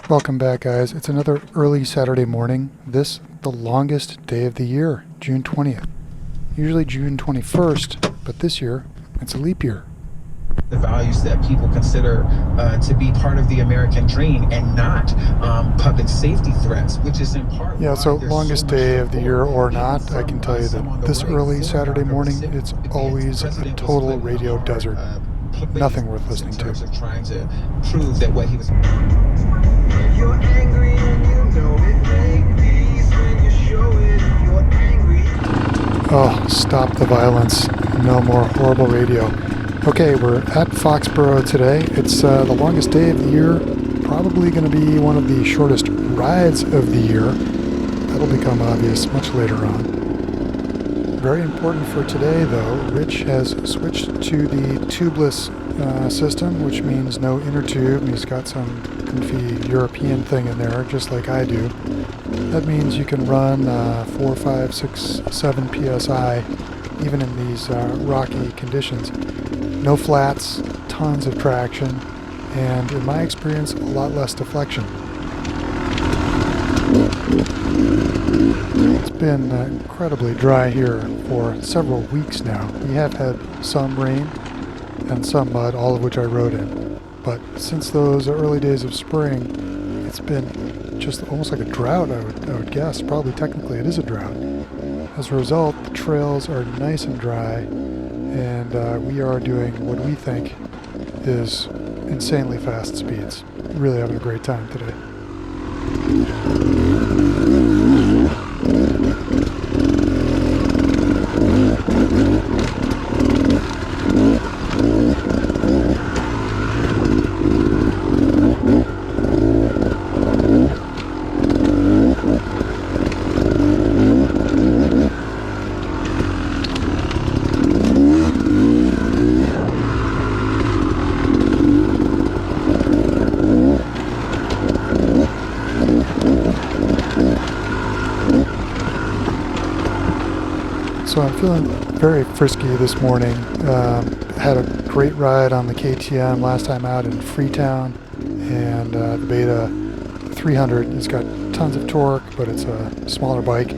Welcome back, guys. It's another early Saturday morning. This, the longest day of the year, June 20th. Usually June 21st, but this year, it's a leap year. The values that people consider to be part of the American dream and not public safety threats, which is in part Yeah, so longest day of the year or not, I can tell you that this early Saturday morning, it's always a total radio desert. Nothing worth listening to. In terms of trying to prove that what he was... You're angry and you know it. Make peace when you show it. You're angry. Oh, stop the violence. No more horrible radio. Okay, we're at Foxborough today. It's the longest day of the year. Probably going to be one of the shortest rides of the year. That'll become obvious much later on. Very important for today, though, Rich has switched to the TuBliss system, which means no inner tube, and he's got some goofy European thing in there, just like I do. That means you can run 4, 5, 6, 7 psi, even in these rocky conditions. No flats, tons of traction, and in my experience, a lot less deflection. It's been incredibly dry here for several weeks now. We have had some rain and some mud, all of which I rode in. But since those early days of spring, it's been just almost like a drought, I would guess. Probably technically it is a drought. As a result, the trails are nice and dry, and we are doing what we think is insanely fast speeds. Really having a great time today. So I'm feeling very frisky this morning. Had a great ride on the KTM last time out in Freetown, and the Beta 300 has got tons of torque, but it's a smaller bike,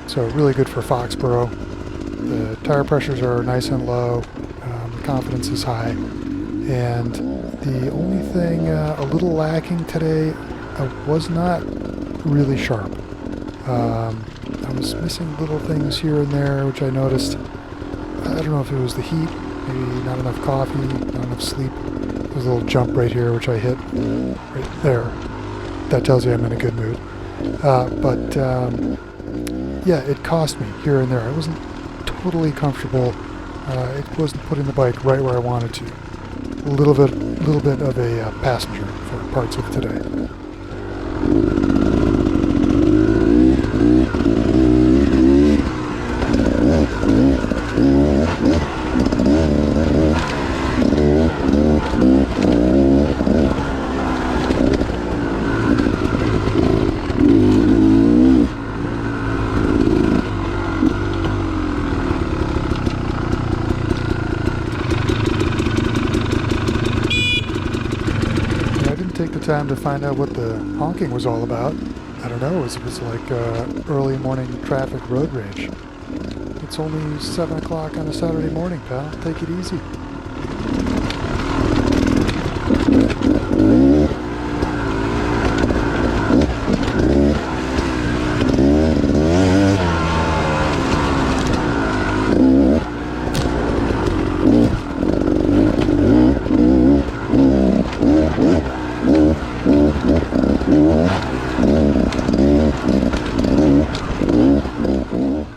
so really good for Foxborough. The tire pressures are nice and low, the confidence is high, and the only thing a little lacking today, I was not really sharp. I was missing little things here and there, which I noticed. I don't know if it was the heat, maybe not enough coffee, not enough sleep. There's a little jump right here, which I hit right there. That tells you I'm in a good mood. Yeah, it cost me here and there. I wasn't totally comfortable. It wasn't putting the bike right where I wanted to. A little bit of a passenger for parts of today. Take the time to find out what the honking was all about. I don't know, it was like early morning traffic road rage. It's only 7 o'clock on a Saturday morning, pal. Take it easy.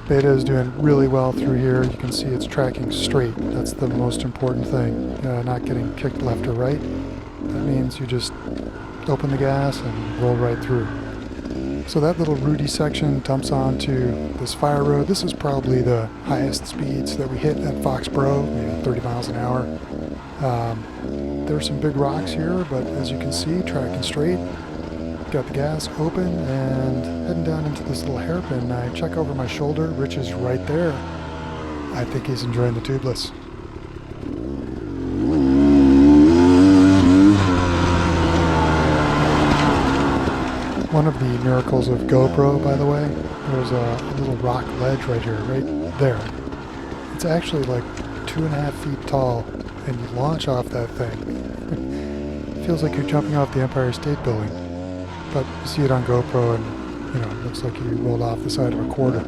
Beta is doing really well through here. You can see it's tracking straight. That's the most important thing. Not getting kicked left or right. That means you just open the gas and roll right through. So that little rooty section dumps onto this fire road. This is probably the highest speeds that we hit at Foxborough, maybe 30 miles an hour. There are some big rocks here, but as you can see, tracking straight. Got the gas open and heading down into this little hairpin. I check over my shoulder. Rich is right there. I think he's enjoying the TuBliss. One of the miracles of GoPro, by the way, there's a little rock ledge right here, right there. It's actually like 2.5 feet tall, and you launch off that thing. It feels like you're jumping off the Empire State Building, but you see it on GoPro, and it looks like you rolled off the side of a quarter.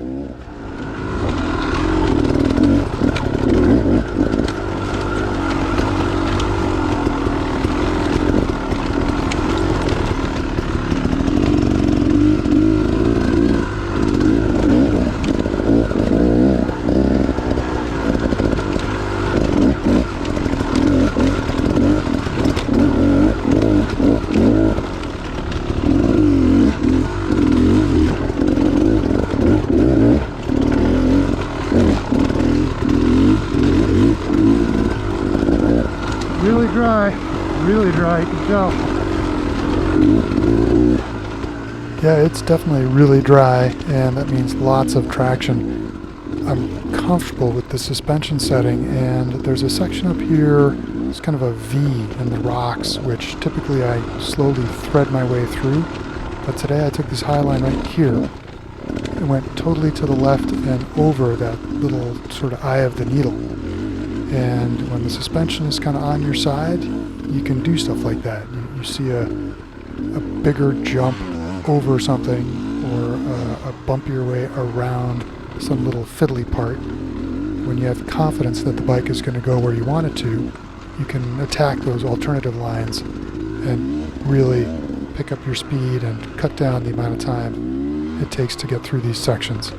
Really dry, you can tell. Yeah, it's definitely really dry, and that means lots of traction. I'm comfortable with the suspension setting, and there's a section up here, it's kind of a V in the rocks, which typically I slowly thread my way through, but today I took this high line right here. It went totally to the left and over that little sort of eye of the needle. And when the suspension is kind of on your side, you can do stuff like that. You see a bigger jump over something, or a bumpier way around some little fiddly part. When you have confidence that the bike is going to go where you want it to, you can attack those alternative lines and really pick up your speed and cut down the amount of time it takes to get through these sections.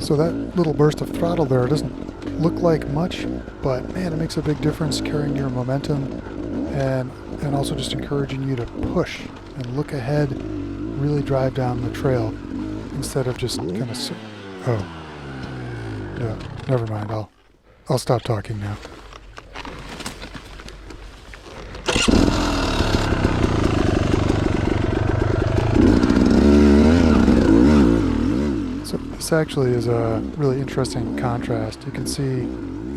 So that little burst of throttle there doesn't look like much, but man, it makes a big difference carrying your momentum and also just encouraging you to push and look ahead, really drive down the trail instead of just kind of oh, yeah, never mind, I'll stop talking now. This actually is a really interesting contrast. You can see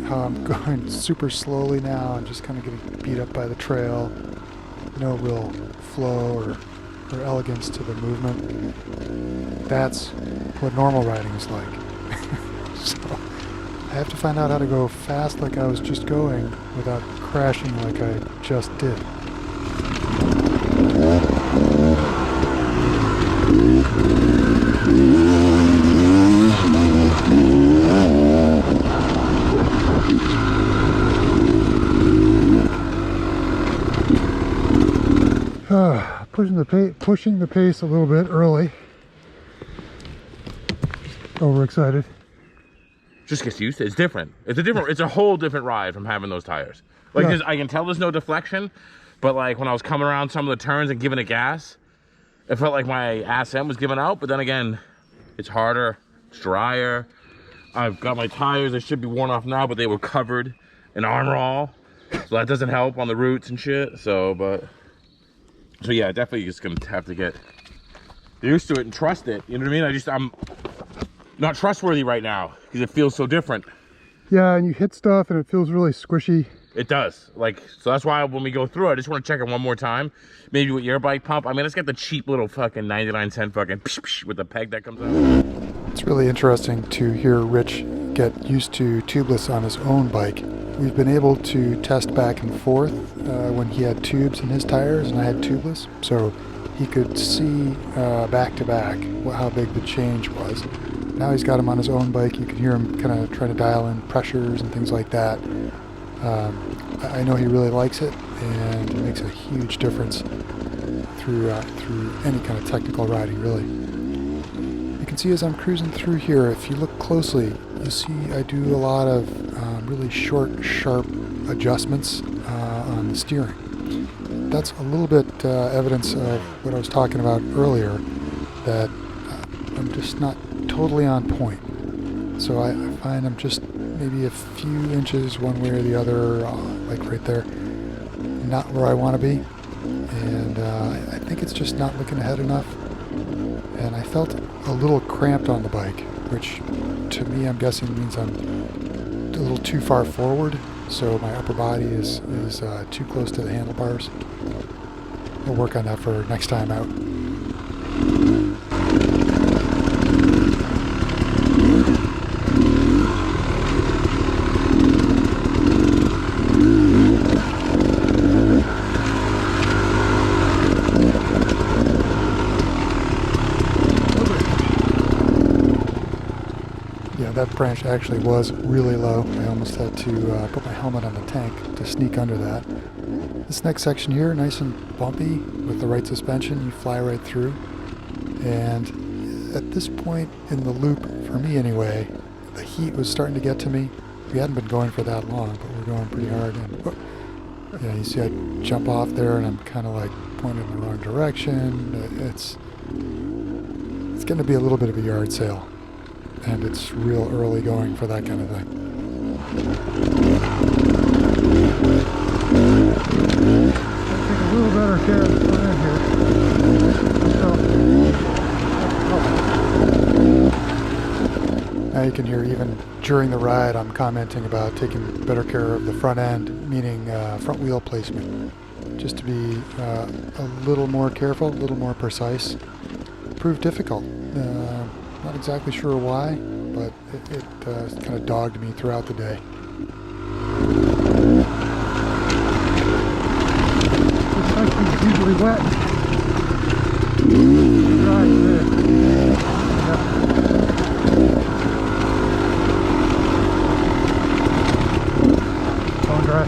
how I'm going super slowly now and just kind of getting beat up by the trail. No real flow or elegance to the movement. That's what normal riding is like. So I have to find out how to go fast like I was just going without crashing like I just did. Pushing the pace a little bit early. Overexcited. Just gets used to it. It's different. It's a whole different ride from having those tires. Like Yeah. I can tell there's no deflection, but like when I was coming around some of the turns and giving it gas, it felt like my ass end was giving out. But then again, it's harder, it's drier. I've got my tires, they should be worn off now, but they were covered in Armor All, so that doesn't help on the roots and shit. So yeah, definitely just gonna have to get used to it and trust it. You know what I mean? I'm not trustworthy right now because it feels so different. Yeah, and you hit stuff and it feels really squishy. It does. So that's why when we go through, I just want to check it one more time. Maybe with your bike pump. I mean, let's get the cheap little fucking 99-cent fucking psh, psh, with the peg that comes out. It's really interesting to hear Rich get used to TuBliss on his own bike. We've been able to test back and forth when he had tubes in his tires and I had TuBliss, so he could see back to back how big the change was. Now he's got him on his own bike. You can hear him kind of trying to dial in pressures and things like that. I know he really likes it, and it makes a huge difference through any kind of technical riding, really. You can see as I'm cruising through here, if you look closely, you see I do a lot of really short, sharp adjustments on the steering. That's a little bit evidence of what I was talking about earlier, that I'm just not totally on point. So I find I'm just maybe a few inches one way or the other, like right there, not where I want to be. And I think it's just not looking ahead enough. and I felt a little cramped on the bike, which to me I'm guessing means I'm a little too far forward, so my upper body is too close to the handlebars. We'll work on that for next time out. Yeah, that branch actually was really low. I almost had to put my helmet on the tank to sneak under that. This next section here, nice and bumpy with the right suspension, you fly right through. And at this point in the loop, for me anyway, the heat was starting to get to me. We hadn't been going for that long, but we're going pretty hard. And yeah, you see I jump off there and I'm kind of like pointed in the wrong direction. It's going to be a little bit of a yard sale. And it's real early going for that kind of thing. Take a little better care of the front end here. Now you can hear even during the ride I'm commenting about taking better care of the front end, meaning front wheel placement. Just to be a little more careful, a little more precise. Proved difficult. Not exactly sure why, but it kind of dogged me throughout the day. This section's usually wet. Right there. Yep. Bone dry.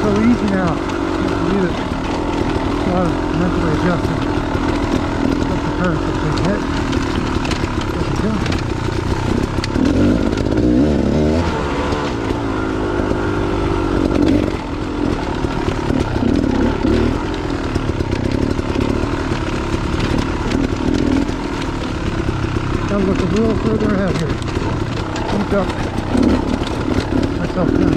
So easy now. Can't believe it. A lot of mentally adjusting. Up the curve, so big hit. What you doing? Gotta look a little further ahead here. Look up. Myself down.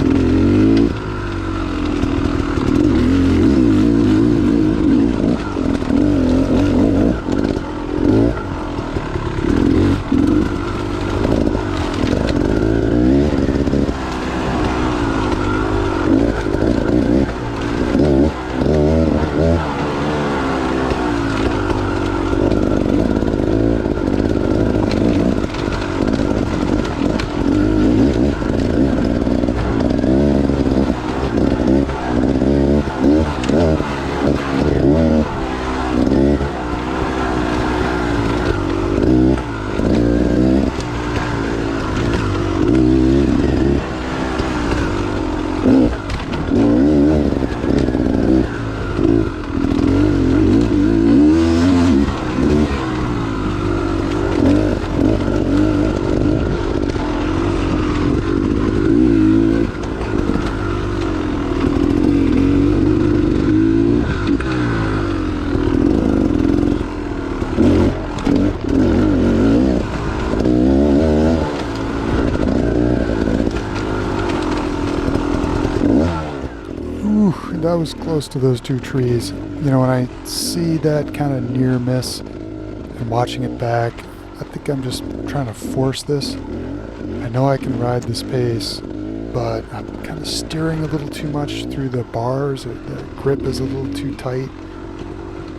I was close to those two trees. You know, when I see that kind of near miss and watching it back, I think I'm just trying to force this. I know I can ride this pace, but I'm kind of steering a little too much through the bars. The grip is a little too tight.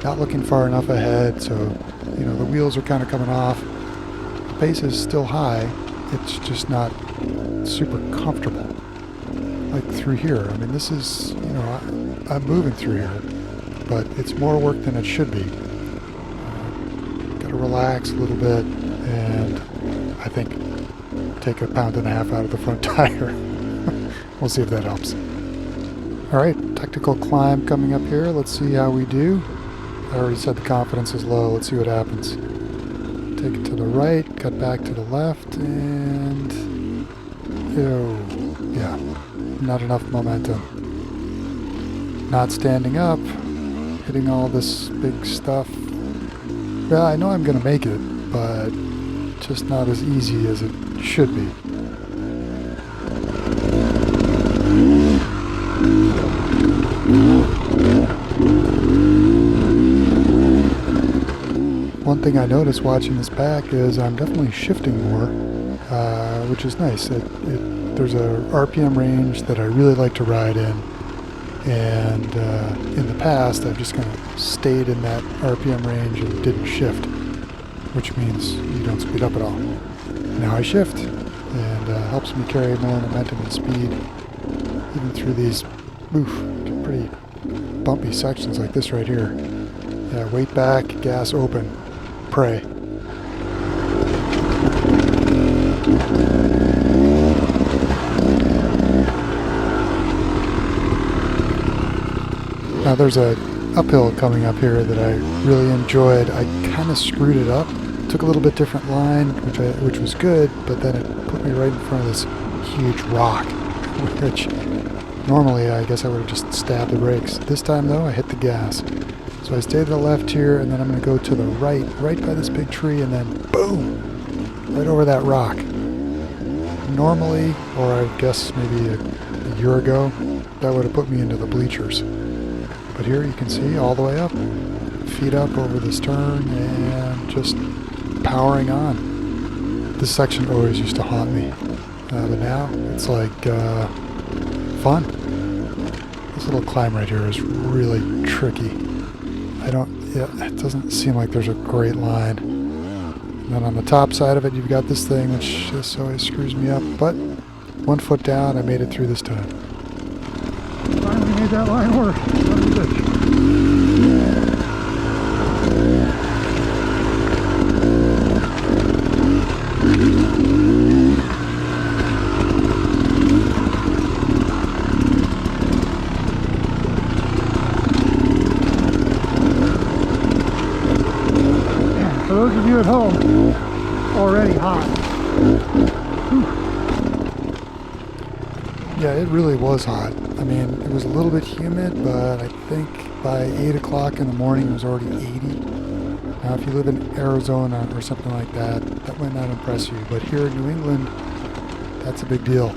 Not looking far enough ahead, so, you know, the wheels are kind of coming off. The pace is still high. It's just not super comfortable. Like through here. I mean, this is, you know, I'm moving through here, but it's more work than it should be. Got to relax a little bit, and I think take 1.5 pounds out of the front tire. We'll see if that helps. Alright, technical climb coming up here. Let's see how we do. I already said the confidence is low. Let's see what happens. Take it to the right, cut back to the left, and... Ew. Yeah, not enough momentum. Not standing up, hitting all this big stuff. Yeah, I know I'm going to make it, but just not as easy as it should be. One thing I noticed watching this back is I'm definitely shifting more, which is nice. There's a RPM range that I really like to ride in, and in the past I've just kind of stayed in that RPM range and didn't shift, which means you don't speed up at all. Now I shift, and helps me carry more momentum and speed, even through these pretty bumpy sections like this right here. Yeah, weight back, gas open, pray. Now there's a uphill coming up here that I really enjoyed. I kind of screwed it up. Took a little bit different line, which was good, but then it put me right in front of this huge rock, which normally I guess I would have just stabbed the brakes. This time though, I hit the gas. So I stay to the left here, and then I'm going to go to the right by this big tree, and then boom, right over that rock. Normally, or I guess maybe a year ago, that would have put me into the bleachers. But here you can see all the way up, feet up over this turn, and just powering on. This section always used to haunt me, but now it's like fun. This little climb right here is really tricky. It doesn't seem like there's a great line. And then on the top side of it, you've got this thing, which just always screws me up. But 1 foot down, I made it through this time. Finally made that line work. Out of the ditch. For those of you at home, already hot. Yeah, it really was hot. I mean, it was a little bit humid, but I think by 8 o'clock in the morning it was already 80. Now, if you live in Arizona or something like that, that might not impress you. But here in New England, that's a big deal.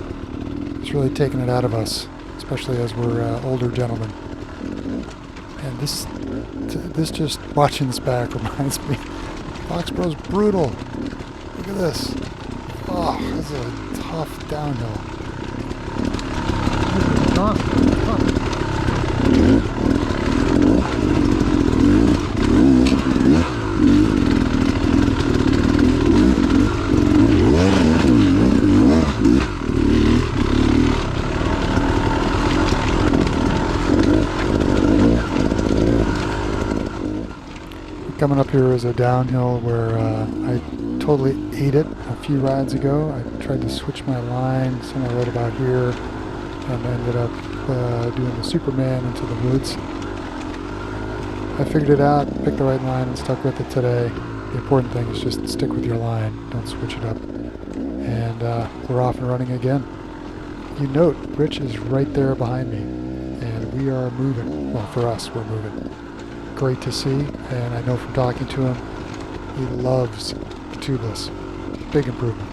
It's really taking it out of us, especially as we're older gentlemen. And this just watching this back reminds me, Foxborough's brutal. Look at this. Oh, this is a tough downhill. Coming up here is a downhill where I totally ate it a few rides ago. I tried to switch my line, somewhere right about here, and ended up doing the Superman into the woods. I figured it out, picked the right line, and stuck with it today. The important thing is just stick with your line, don't switch it up. And we're off and running again. You note, Rich is right there behind me, and we are moving. Well, for us, we're moving. Great to see, and I know from talking to him, he loves the TuBliss. Big improvement.